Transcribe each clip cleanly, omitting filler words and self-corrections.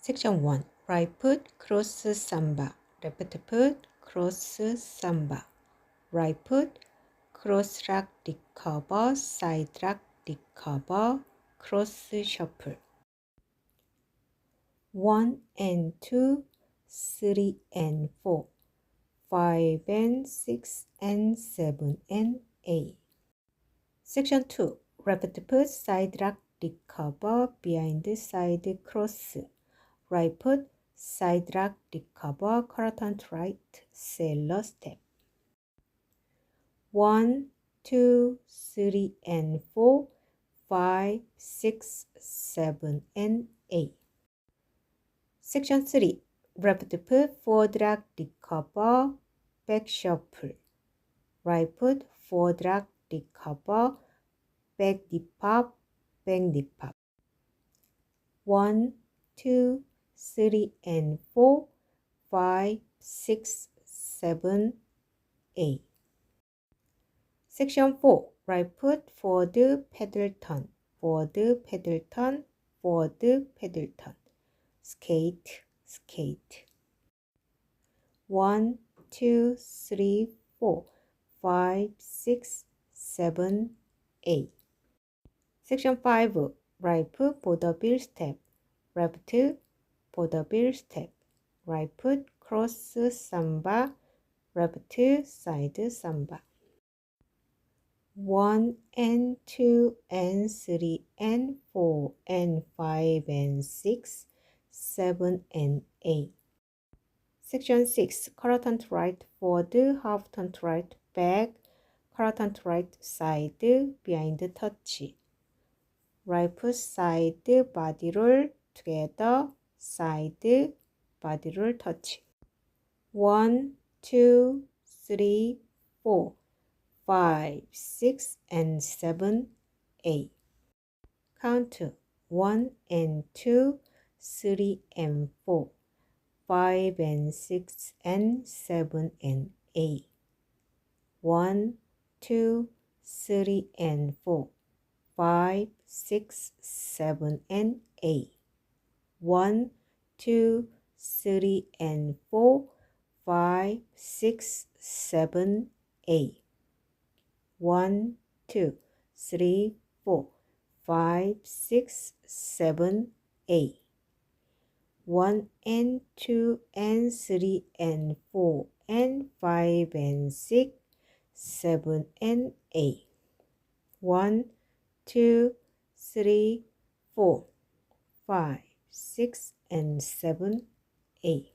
Section 1. Right foot, cross samba. Left foot, cross samba. Right foot, cross lock, recover, side lock, recover, cross shuffle. 1 and 2, 3 and 4, 5 and 6 and 7 and 8. Section 2. Left foot, side lock, recover, behind side cross. Right foot, side lock, recover, current right, sailor step. 1, 2, 3 and 4, 5, 6, 7 and 8. Section 3. Left foot, forward lock, recover, back shuffle. Right foot, forward lock, recover, back dip up, back dip up. 1, 2, 3 and 4, 5, 6, 7, 8. Section 4. Right foot, forward pedal turn, forward pedal turn, forward pedal turn. Skate, skate. 1, 2, 3, 4, 5, 6, 7, 8. Section 5. Right foot, vaudeville step, left vaudeville step. Right foot, cross samba, left side samba. 1 and 2 and 3 and 4 and 5 and 6, 7 and 8. Section 6. Current right forward, half turn right back, current right side, behind touch. Right foot side body roll together, side body roll touch. 1, 2, 3, 4, 5, 6 and 7, 8. Count 1 and 2, 3 and 4, 5 and 6 and 7 and 8. 1, 2, 3 and 4, 5, 6, 7 and 8. 1, 2, 3 and 4, 5, 6, 7, 8. 1, 2, 3, 4, 5, 6, 7, 8. 1 and 2 and 3 and 4 and 5 and 6, 7 and 8. 1, 2, 3, 4, 5, 6 and 7, 8.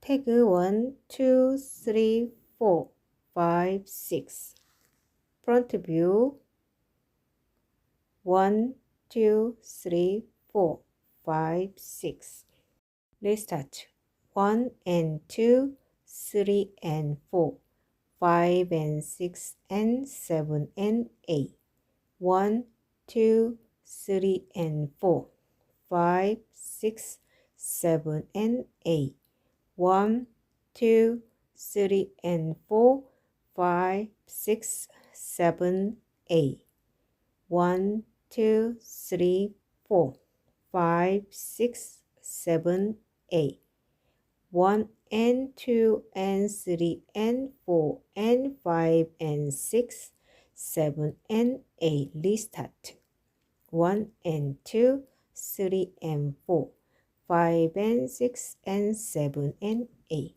Tag 1, 2, 3, 4, 5, 6. Front view 1, 2, 3, 4, 5, 6. Restart 1 and 2, 3 and 4, 5 and 6 and 7 and 8. 1, 2, 3 and 4, 5, 6, 7 and 8. 1, 2, 3 and 4, 5, 6, 7, 8. 1, 2, 3, 4, 5, 6, 7, 8. 1 and 2 and 3 and 4 and 5 and 6, 7 and 8. Restart. 1 and 2, 3 and 4, 5 and 6 and 7 and 8.